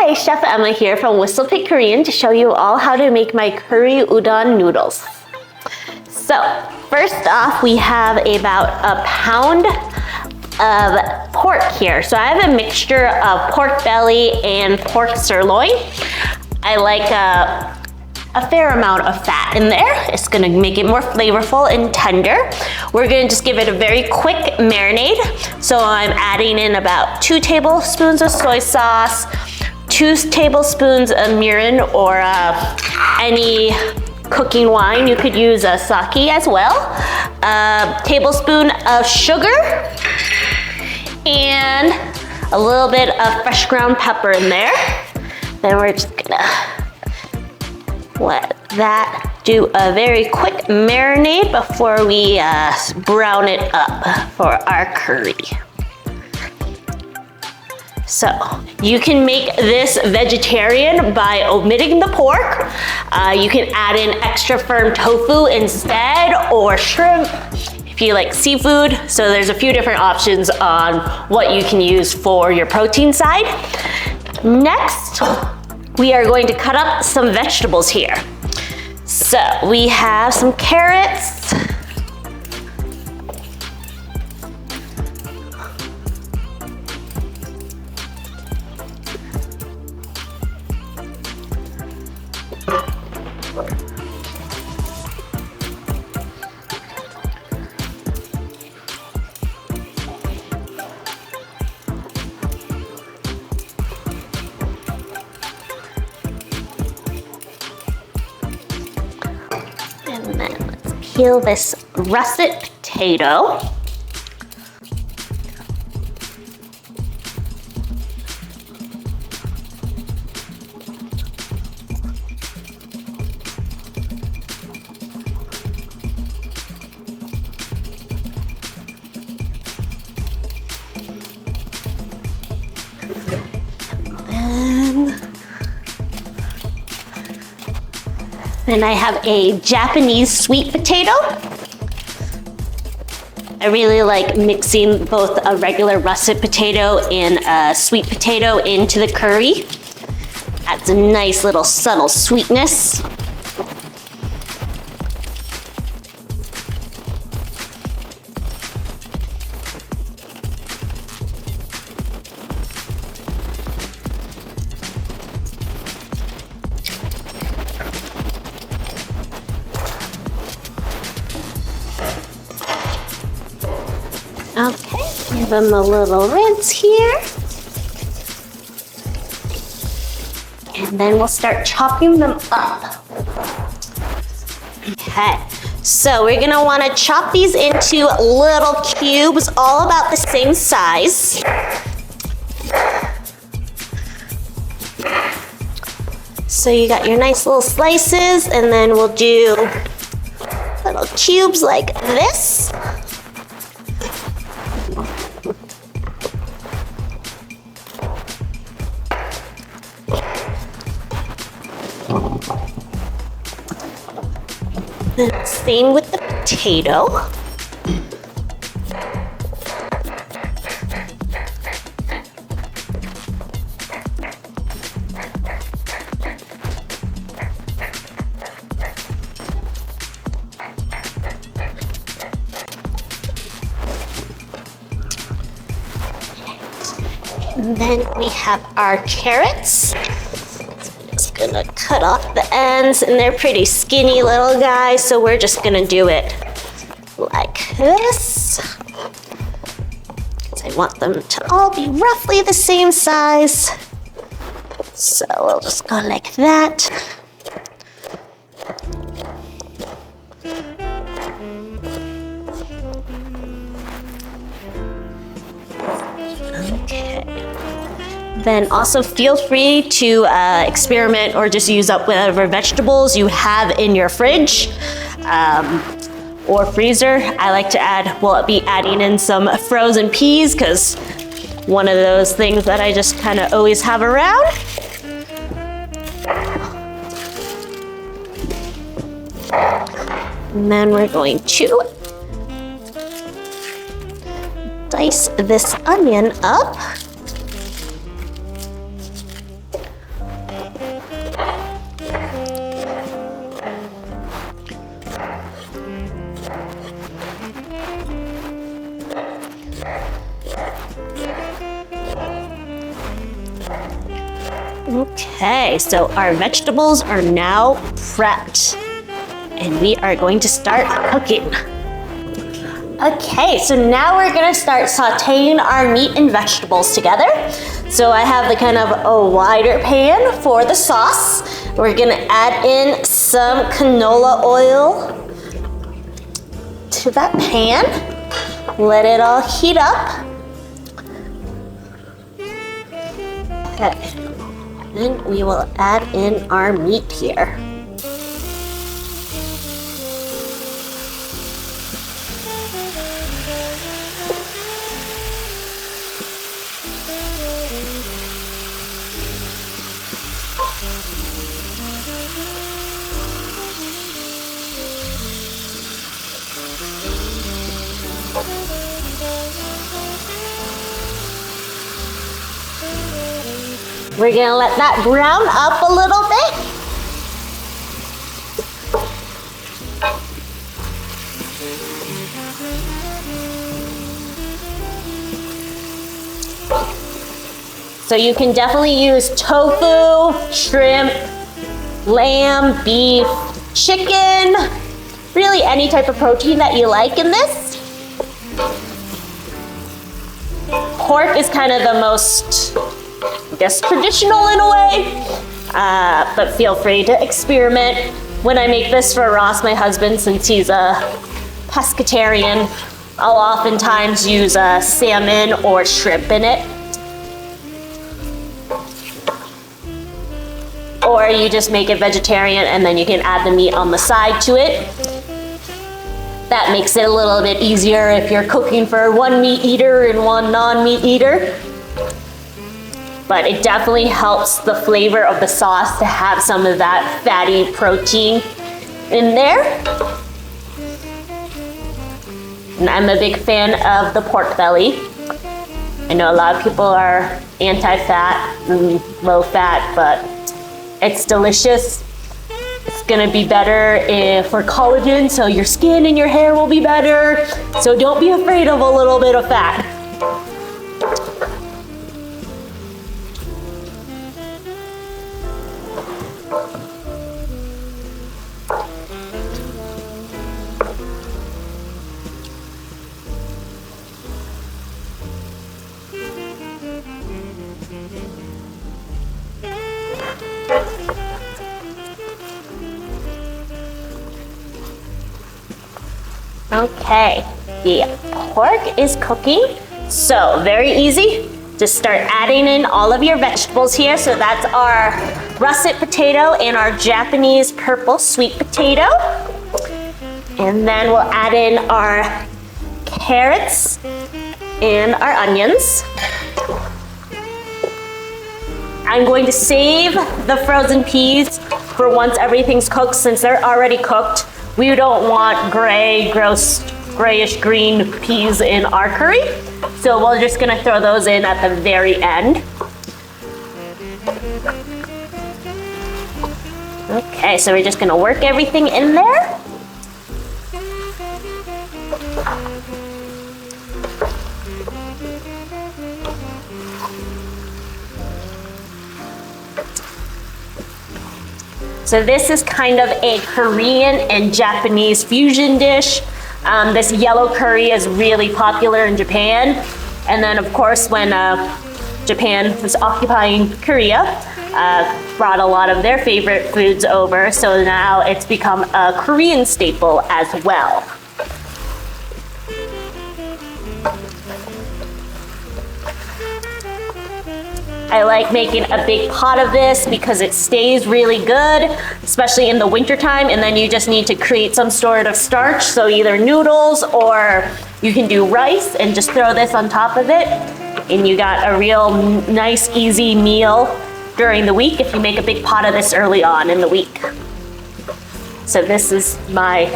Hi, Chef Emma here from Whistlepig Korean to show you all how to make my curry udon noodles. So, first off, we have about a pound of pork here. So I have a mixture of pork belly and pork sirloin. I like a fair amount of fat in there. It's gonna make it more flavorful and tender. We're gonna just give it a very quick marinade. So I'm adding in about 2 tablespoons of soy sauce, 2 tablespoons of mirin or any cooking wine. You could use a sake as well. A tablespoon of sugar and a little bit of fresh ground pepper in there. Then we're just gonna let that do a very quick marinade before we brown it up for our curry. So you can make this vegetarian by omitting the pork. You can add in extra firm tofu instead, or shrimp if you like seafood. So there's a few different options on what you can use for your protein side. Next, we are going to cut up some vegetables here. So we have some carrots, and then let's peel this russet potato. And I have a Japanese sweet potato. I really like mixing both a regular russet potato and a sweet potato into the curry. Adds a nice little subtle sweetness. Okay, give them a little rinse here. And then we'll start chopping them up. Okay, so we're gonna wanna chop these into little cubes, all about the same size. So you got your nice little slices, and then we'll do little cubes like this. Same with the potato. And then we have our carrots. Gonna cut off the ends, and they're pretty skinny little guys, so we're just gonna do it like this. I want them to all be roughly the same size. So we'll just go like that. Okay. Then also feel free to experiment or just use up whatever vegetables you have in your fridge or freezer. I like to add, well, be adding in some frozen peas because one of those things that I just kind of always have around. And then we're going to dice this onion up. Okay, so our vegetables are now prepped and we are going to start cooking. Okay, so now we're gonna start sauteing our meat and vegetables together. So I have the kind of a wider pan for the sauce. We're gonna add in some canola oil to that pan. Let it all heat up. Okay, and we will add in our meat here. We're gonna let that brown up a little bit. So you can definitely use tofu, shrimp, lamb, beef, chicken, really any type of protein that you like in this. Pork is kind of the most, I guess, traditional in a way, but feel free to experiment. When I make this for Ross, my husband, since he's a pescatarian, I'll oftentimes use salmon or shrimp in it. Or you just make it vegetarian and then you can add the meat on the side to it. That makes it a little bit easier if you're cooking for one meat eater and one non-meat eater. But it definitely helps the flavor of the sauce to have some of that fatty protein in there. And I'm a big fan of the pork belly. I know a lot of people are anti-fat and low-fat, but it's delicious. It's gonna be better for collagen, so your skin and your hair will be better. So don't be afraid of a little bit of fat. Okay, the pork is cooking, so very easy. Just start adding in all of your vegetables here. So that's our russet potato and our Japanese purple sweet potato. And then we'll add in our carrots and our onions. I'm going to save the frozen peas for once everything's cooked, since they're already cooked. We don't want gray, gross, grayish green peas in our curry. So we're just gonna throw those in at the very end. Okay, so we're just gonna work everything in there. So this is kind of a Korean and Japanese fusion dish. This yellow curry is really popular in Japan. And then of course when Japan was occupying Korea, brought a lot of their favorite foods over. So now it's become a Korean staple as well. I like making a big pot of this because it stays really good, especially in the wintertime, and then you just need to create some sort of starch, so either noodles or you can do rice and just throw this on top of it, and you got a real nice, easy meal during the week if you make a big pot of this early on in the week. So this is my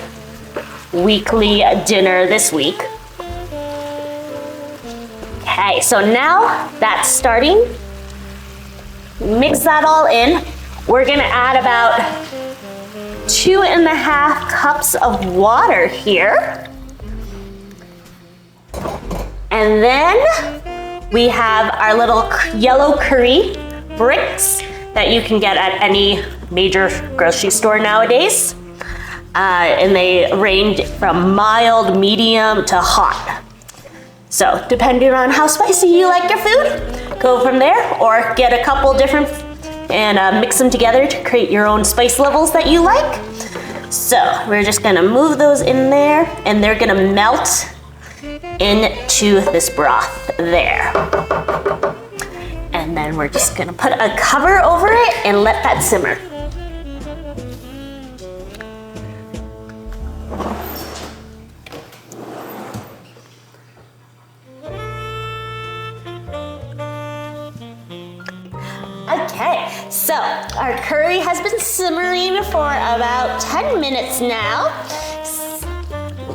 weekly dinner this week. Okay, so now that's starting. Mix that all in. We're gonna add about 2.5 cups of water here. And then we have our little yellow curry bricks. that you can get at any major grocery store nowadays. And they range from mild, medium to hot. So depending on how spicy you like your food, go from there, or get a couple different and mix them together to create your own spice levels that you like. So we're just gonna move those in there, and they're gonna melt into this broth there. And then we're just gonna put a cover over it and let that simmer. Okay, so our curry has been simmering for about 10 minutes now.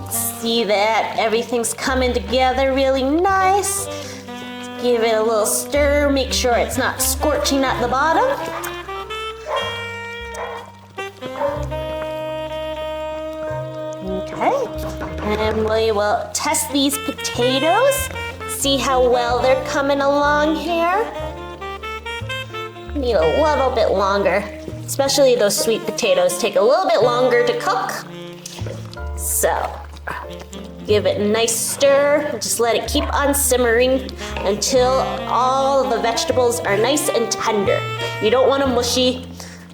See that everything's coming together really nice. Give it a little stir, make sure it's not scorching at the bottom. Okay, and we will test these potatoes, see how well they're coming along here. Need a little bit longer, especially those sweet potatoes take a little bit longer to cook. So give it a nice stir, just let it keep on simmering until all the vegetables are nice and tender. You don't want them mushy,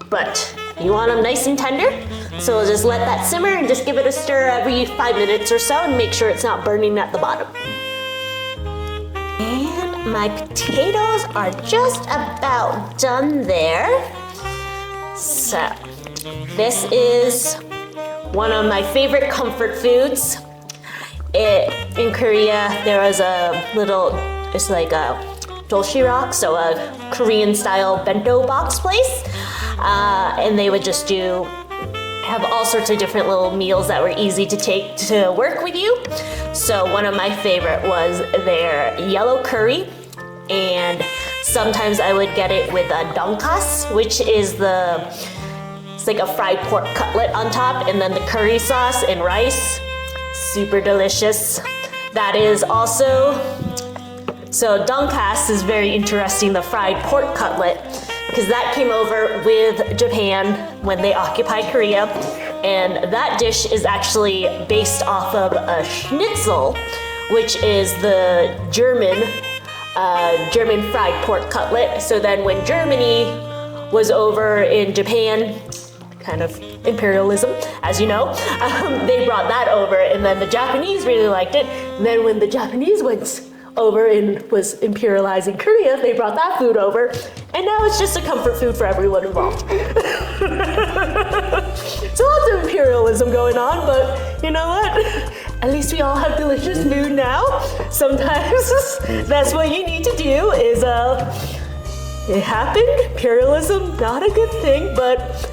but you want them nice and tender. So just let that simmer and just give it a stir every 5 minutes or so and make sure it's not burning at the bottom. And my potatoes are just about done there. So this is one of my favorite comfort foods. In Korea, there was a little, it's like a Doshirak, so a Korean style bento box place. And they would just have all sorts of different little meals that were easy to take to work with you. So one of my favorite was their yellow curry, and sometimes I would get it with a donkas, which is it's like a fried pork cutlet on top, and then the curry sauce and rice. Super delicious. That is also, so donkas is very interesting, the fried pork cutlet, because that came over with Japan when they occupied Korea. And that dish is actually based off of a schnitzel, which is the German fried pork cutlet. So then when Germany was over in Japan, kind of imperialism, as you know, they brought that over, and then the Japanese really liked it. And then when the Japanese went over and was imperializing Korea, they brought that food over, and now it's just a comfort food for everyone involved. So lots of imperialism going on, but you know what? At least we all have delicious food now. Sometimes that's what you need to do is, it happened, imperialism, not a good thing, but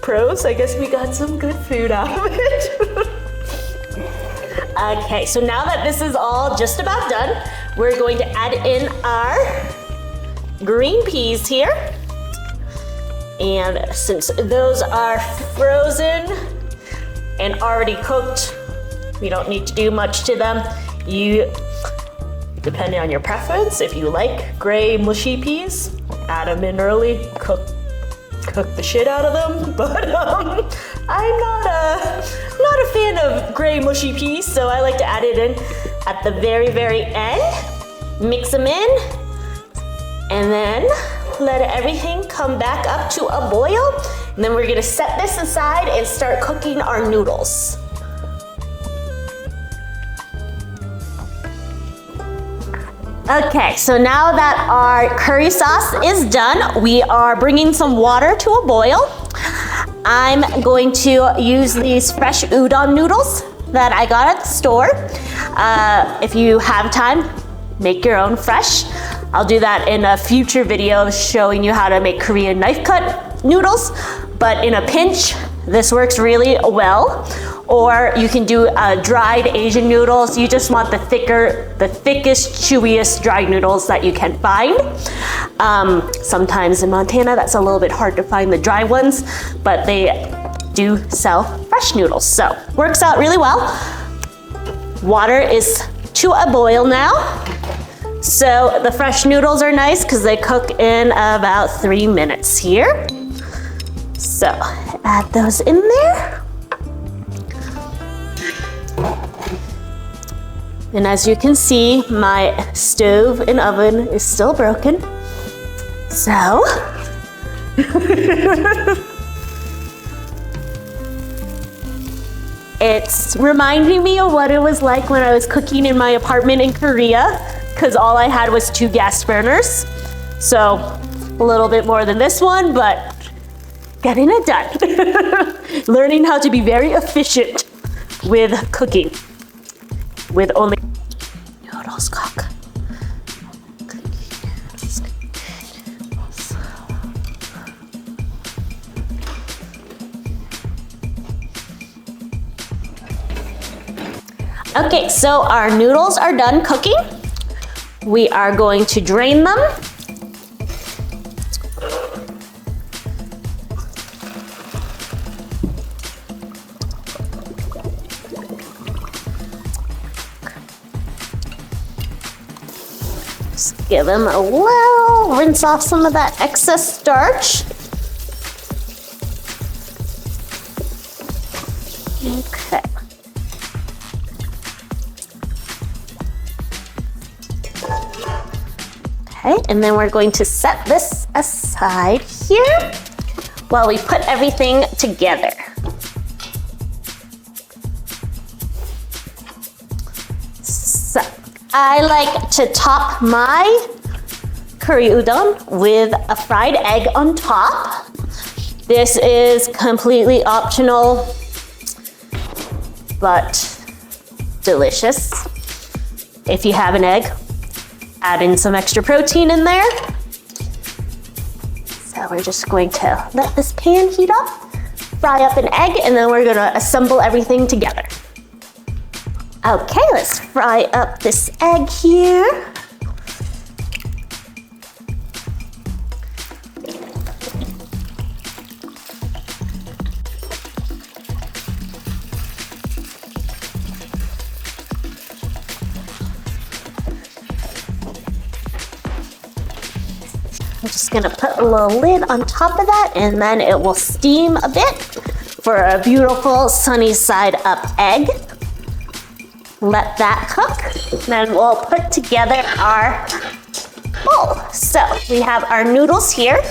pros, I guess we got some good food out of it. Okay, so now that this is all just about done, we're going to add in our green peas here. And since those are frozen and already cooked, we don't need to do much to them. Depending on your preference, if you like gray mushy peas, add them in early, cook the shit out of them, but I'm not a fan of gray mushy peas, so I like to add it in at the very, very end. Mix them in, and then let everything come back up to a boil. And then we're gonna set this aside and start cooking our noodles. Okay, so now that our curry sauce is done, we are bringing some water to a boil. I'm going to use these fresh udon noodles that I got at the store. If you have time, make your own fresh. I'll do that in a future video showing you how to make Korean knife cut noodles, but in a pinch, this works really well. Or you can do dried Asian noodles. You just want the thickest, chewiest dried noodles that you can find. Sometimes in Montana, that's a little bit hard to find the dry ones, but they do sell fresh noodles. So works out really well. Water is to a boil now. So the fresh noodles are nice because they cook in about 3 minutes here. So add those in there. And as you can see, my stove and oven is still broken. So, it's reminding me of what it was like when I was cooking in my apartment in Korea, because all I had was 2 gas burners. So, a little bit more than this one, but getting it done. Learning how to be very efficient with cooking with only noodles cook. Okay, so our noodles are done cooking. We are going to drain them. Just give them a little rinse off some of that excess starch. Okay. Okay, and then we're going to set this aside here while we put everything together. So, I like to top my curry udon with a fried egg on top. This is completely optional, but delicious. If you have an egg, add in some extra protein in there. So we're just going to let this pan heat up, fry up an egg, and then we're gonna assemble everything together. Okay, let's fry up this egg here. I'm just gonna put a little lid on top of that, and then it will steam a bit for a beautiful sunny side up egg. Let that cook. Then we'll put together our bowl. So we have our noodles here.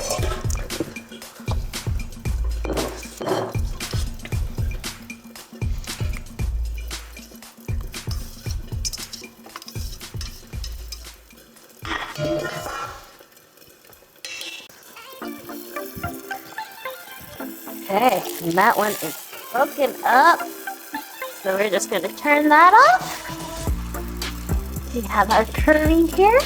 Okay, and that one is broken up. So we're just gonna turn that off. We have our curry here.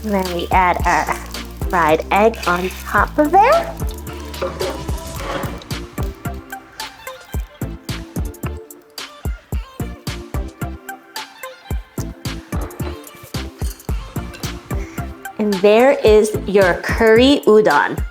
And then we add our fried egg on top of there. And there is your curry udon.